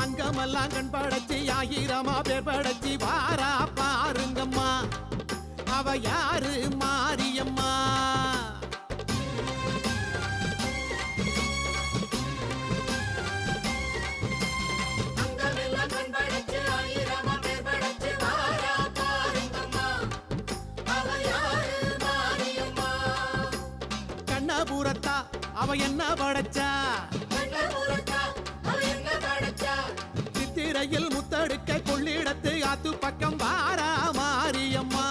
அங்கமெல்லாம் கண் படைச்சு ஆயிரமா பேர் படைச்சு வாரா பாருங்கம்மா அவ யாரு மாரியம்மா கண்ணபுரத்தா அவ என்ன படைச்சா சித்திரையில் முத்தடுக்க கொள்ளிடத்து ஆத்து பக்கம் வாரா மாரியம்மா